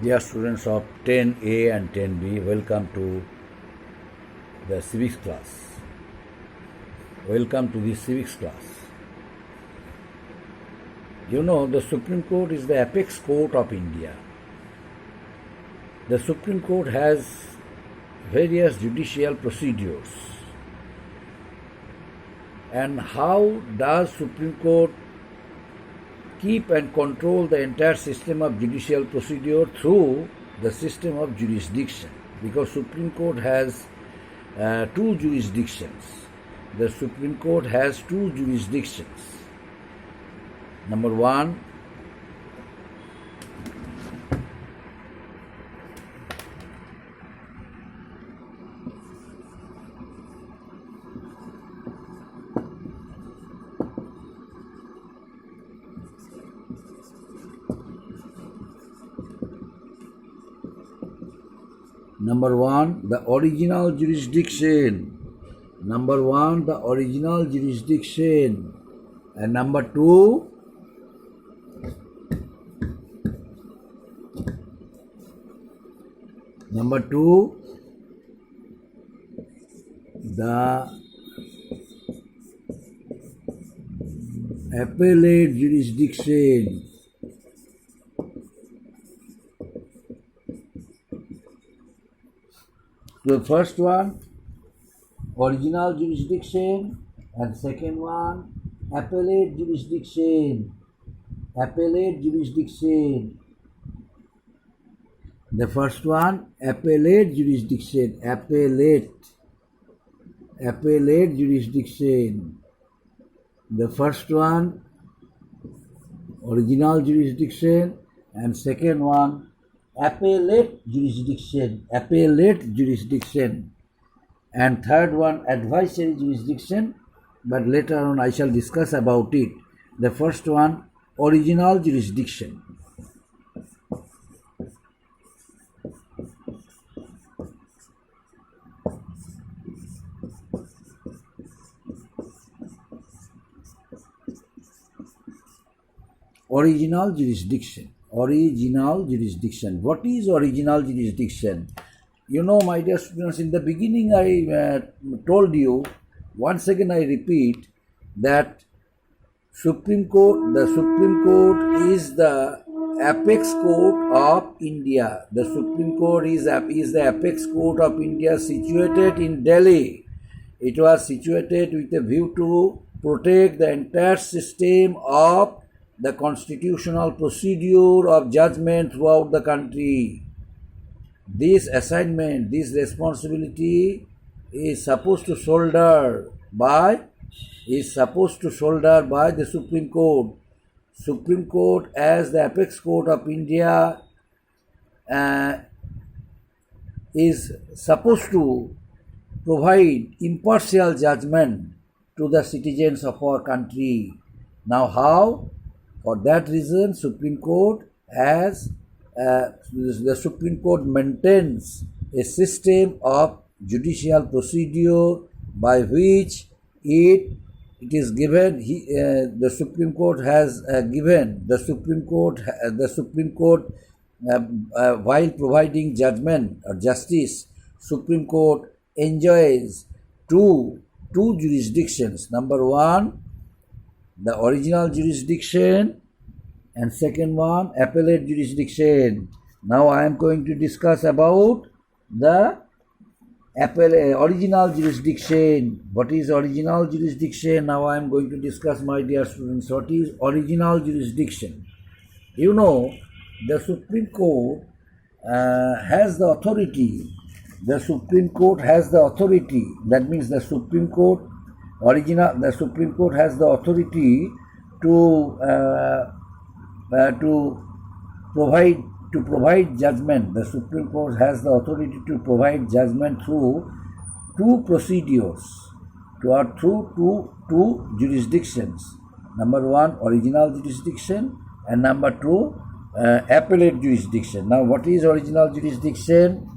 Dear students of 10A and 10B, welcome to the civics class. Welcome to the civics class. You know, the Supreme Court is the apex court of India. The Supreme Court has various judicial procedures. And how does Supreme Court keep and control the entire system of judicial procedure? Through the system of jurisdiction, because Supreme Court has two jurisdictions. The Supreme Court has two jurisdictions. Number one, the original jurisdiction. Number one, the original jurisdiction. And number two, the appellate jurisdiction. The first one, original jurisdiction, and second one, appellate jurisdiction. Appellate jurisdiction. The first one, appellate jurisdiction. Appellate jurisdiction. The first one, original jurisdiction, and second one, appellate jurisdiction. And third one, advisory jurisdiction, but later on I shall discuss about it. The first one, original jurisdiction. Original jurisdiction. What is original jurisdiction? You know, my dear students, in the beginning I told you, once again I repeat, that the Supreme Court is the apex court of India. The Supreme Court is the apex court of India, situated in Delhi. It was situated with a view to protect the entire system of the constitutional procedure of judgment throughout the country. This assignment, this responsibility is supposed to shoulder by the Supreme Court. Supreme Court, as the apex court of India, is supposed to provide impartial judgment to the citizens of our country. Now how? For that reason, Supreme Court maintains a system of judicial procedure by which it is given. The Supreme Court has given while providing judgment or justice. Supreme Court enjoys two jurisdictions. Number one, the original jurisdiction, and second one, appellate jurisdiction. Now I am going to discuss about the original jurisdiction. What is original jurisdiction? Now I am going to discuss, my dear students, what is original jurisdiction. You know, the Supreme Court has the authority. That means the Supreme Court has the authority to provide judgment. The Supreme Court has the authority to provide judgment through two procedures, through two jurisdictions. Number one, original jurisdiction, and number two, appellate jurisdiction. Now, what is original jurisdiction?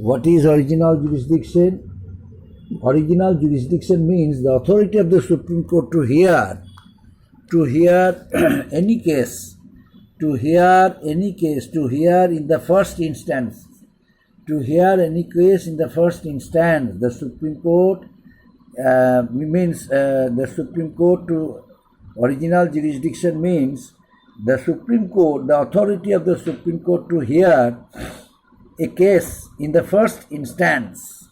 Original jurisdiction means the authority of the Supreme Court to hear any case to hear any case, to hear in the first instance, to hear any case in the first instance, the Supreme Court means the Supreme Court to original jurisdiction means the Supreme Court, the authority of the Supreme Court to hear a case in the first instance,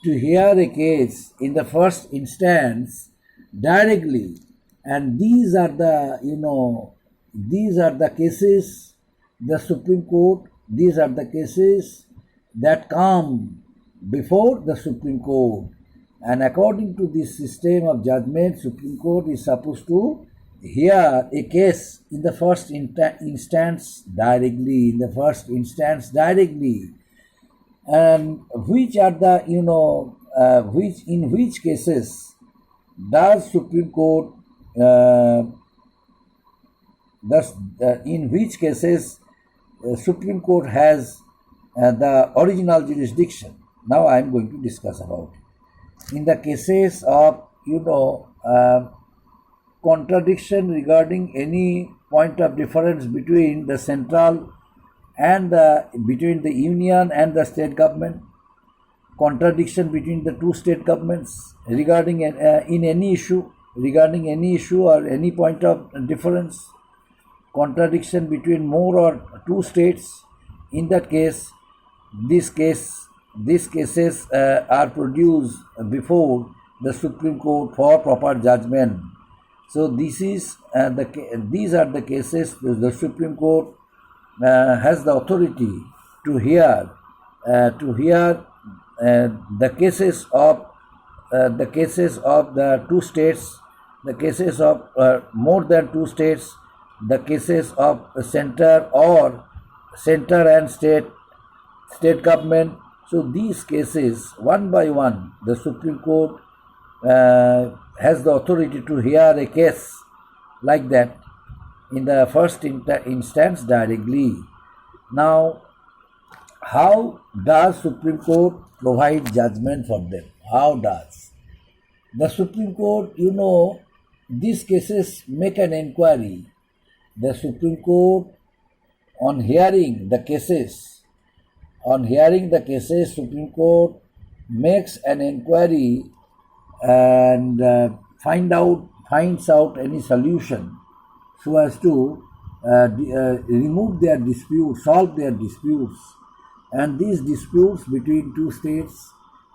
to hear a case in the first instance directly. And these are the, these are the cases, the Supreme Court, these are the cases that come before the Supreme Court. And according to this system of judgment, Supreme Court is supposed to hear a case in the first instance directly, in the first instance directly. And which are the, in which cases does Supreme Court, in which cases Supreme Court has the original jurisdiction. Now I am going to discuss about it. In the cases of, contradiction regarding any point of difference between the central and between the union and the state government, contradiction between the two state governments regarding in any issue, regarding any issue or any point of difference, contradiction between more or two states. In that case, these cases are produced before the Supreme Court for proper judgment. So these are the cases the Supreme Court has the authority to hear the cases of the two states, the cases of more than two states, the cases of center and state government. So these cases, one by one, the Supreme Court has the authority to hear a case like that in the first instance directly. Now, how does Supreme Court provide judgment for them? How does? The Supreme Court, these cases make an inquiry. The Supreme Court, on hearing the cases, Supreme Court makes an inquiry and finds out any solution so as to remove their disputes, solve their disputes. And these disputes between two states,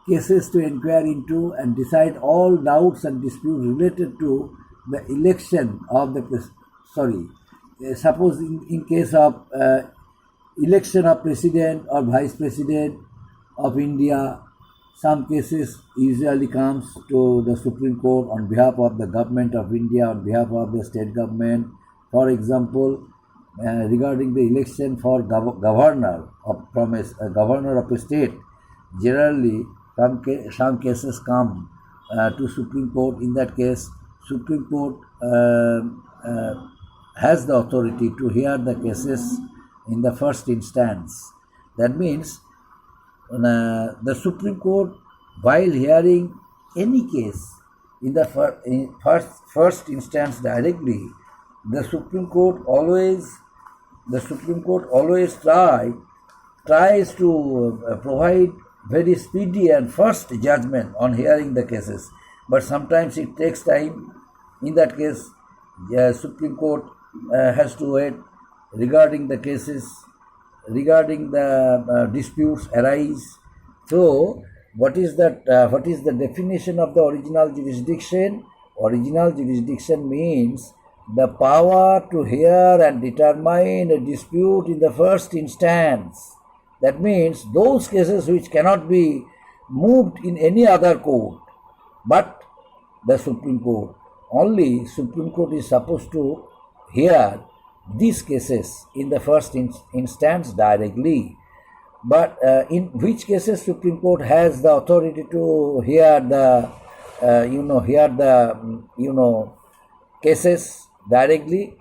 cases to inquire into and decide all doubts and disputes related to the election of suppose in case of election of president or vice president of India, some cases usually comes to the Supreme Court on behalf of the government of India, on behalf of the state government. For example, regarding the election for governor of a state, generally some cases come to Supreme Court. In that case, Supreme Court has the authority to hear the cases in the first instance. That means the Supreme Court, while hearing any case in the first instance directly, the Supreme Court always tries to provide very speedy and first judgment on hearing the cases. But sometimes it takes time. In that case, Supreme Court has to wait regarding the cases, regarding the disputes arise. So, what is the definition of the original jurisdiction? Original jurisdiction means the power to hear and determine a dispute in the first instance. That means those cases which cannot be moved in any other court but the Supreme Court. Only Supreme Court is supposed to hear these cases in the first instance directly. But in which cases Supreme Court has the authority to hear the cases directly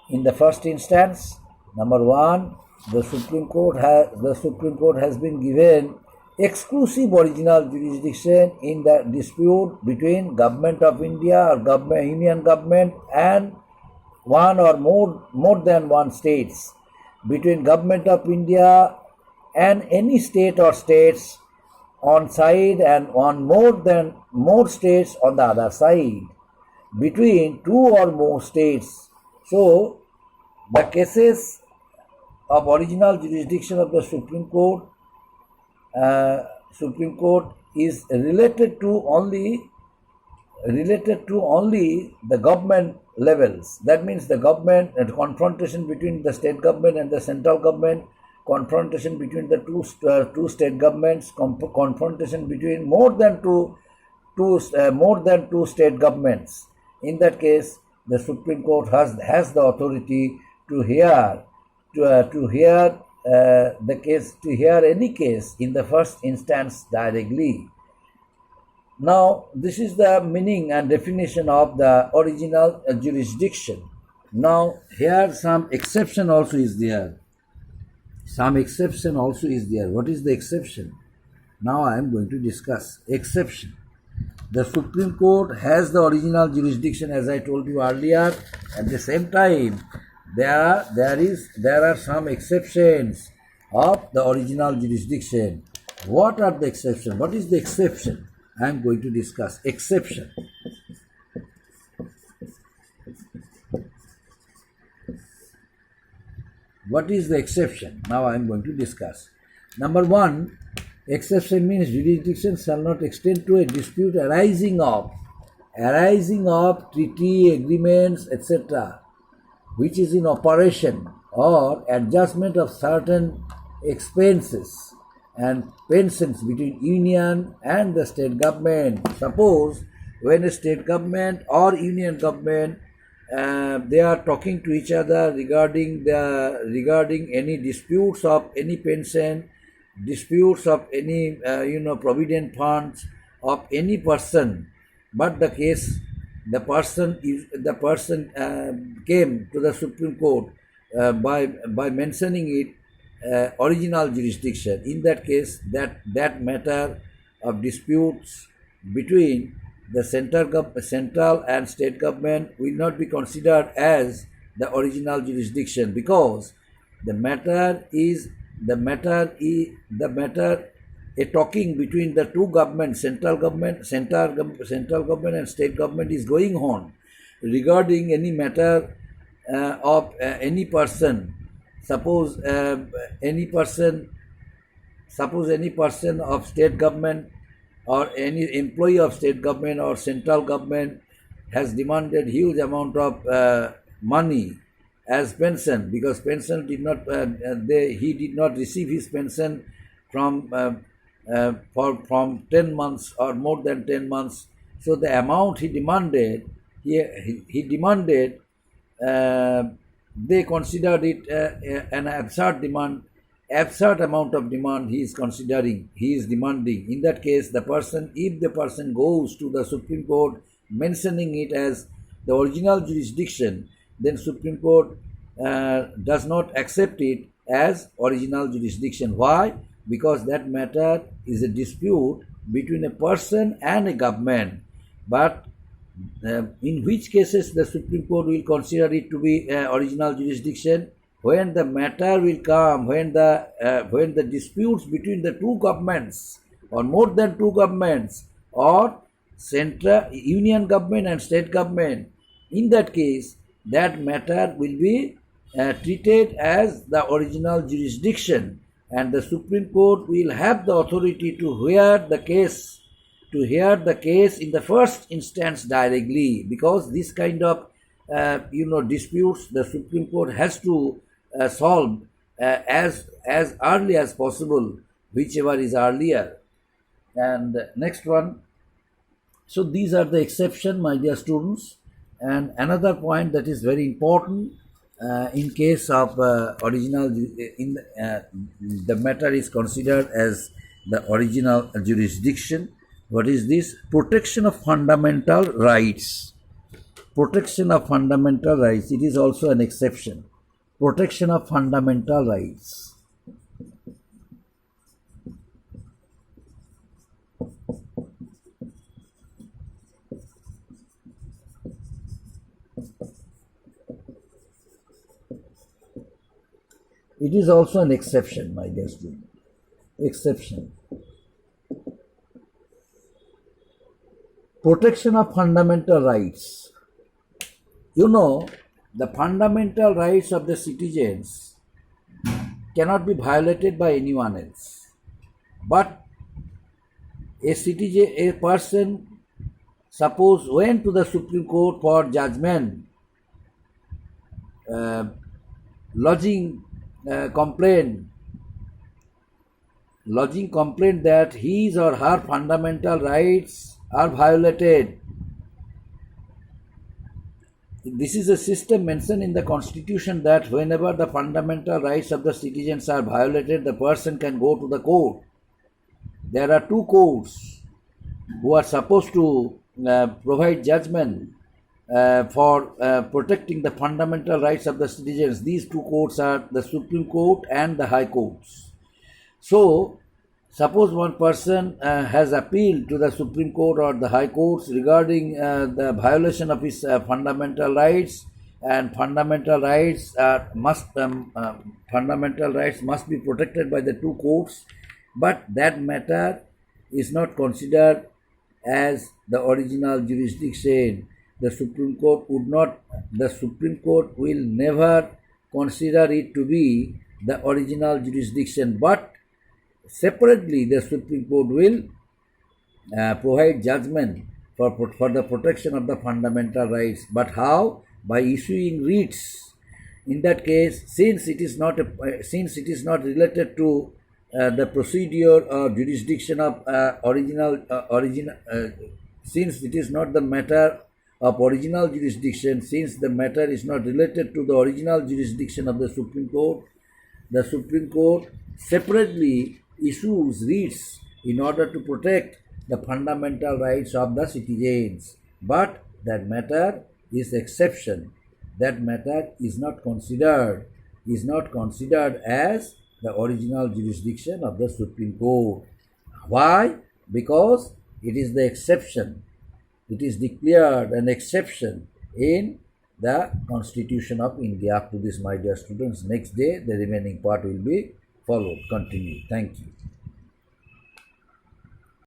in the first instance? Number one, the Supreme Court has been given exclusive original jurisdiction in the dispute between Government of India or Union government and one or more than one states, between Government of India and any state or states on side and on more states on the other side, between two or more states. So the cases of original jurisdiction of the Supreme Court is related to only the government levels. That means the government and confrontation between the state government and the central government, confrontation between the two state governments, confrontation between more than two state governments. In that case, the Supreme Court has the authority to hear any case in the first instance directly. Now, this is the meaning and definition of the original jurisdiction. Now, here some exception also is there. What is the exception? Now I am going to discuss exception. The Supreme Court has the original jurisdiction, as I told you earlier. At the same time, there are some exceptions of the original jurisdiction. What are the exceptions? What is the exception? I am going to discuss exception. What is the exception? Now I am going to discuss. Number one, exception means jurisdiction shall not extend to a dispute arising of treaty, agreements, etc., which is in operation, or adjustment of certain expenses and pensions between union and the state government. Suppose when a state government or union government they are talking to each other regarding any disputes of any pension, disputes of any provident funds of any person, but the person came to the Supreme Court by mentioning it original jurisdiction. In that case, that matter of disputes between the central and state government will not be considered as the original jurisdiction, because the matter a talking between the two governments, central government and state government is going on regarding any matter of any person. Suppose any person of state government or any employee of state government or central government has demanded huge amount of money as pension, because pension he did not receive his pension from 10 months or more than 10 months. So the amount he demanded, they considered it an absurd amount of demand he is demanding. In that case, if the person goes to the Supreme Court mentioning it as the original jurisdiction, then Supreme Court does not accept it as original jurisdiction. Why? Because that matter is a dispute between a person and a government. But in which cases the Supreme Court will consider it to be original jurisdiction? When the matter will come, when the disputes between the two governments or more than two governments or central union government and state government, in that case, that matter will be treated as the original jurisdiction, and the Supreme Court will have the authority to hear the case in the first instance directly, because this kind of disputes the Supreme Court has to solve as early as possible, whichever is earlier. And next one. So these are the exception, my dear students. And another point that is very important in case of original, the matter is considered as the original jurisdiction. What is this? Protection of fundamental rights. Protection of fundamental rights. It is also an exception. Protection of fundamental rights. It is also an exception, my dear student. Exception. Protection of fundamental rights. You know, the fundamental rights of the citizens cannot be violated by anyone else. But a person, suppose went to the Supreme Court for judgment, lodging complaint that his or her fundamental rights are violated. This is a system mentioned in the Constitution that whenever the fundamental rights of the citizens are violated, the person can go to the court. There are two courts who are supposed to provide judgment for protecting the fundamental rights of the citizens. These two courts are the Supreme Court and the High Courts. So, suppose one person has appealed to the Supreme Court or the High Courts regarding the violation of his fundamental rights, and fundamental rights must be protected by the two courts, but that matter is not considered as the original jurisdiction. The Supreme Court will never consider it to be the original jurisdiction, but separately the Supreme Court will provide judgment for the protection of the fundamental rights. But how? By issuing writs. In that case, since it is not related to the procedure or jurisdiction of since it is not the matter of original jurisdiction, since the matter is not related to the original jurisdiction of the Supreme Court separately issues writs in order to protect the fundamental rights of the citizens. But that matter is exception. That matter is not considered as the original jurisdiction of the Supreme Court. Why? Because it is the exception. It is declared an exception in the Constitution of India. Up to this, my dear students, next day the remaining part will be followed. Continue. Thank you.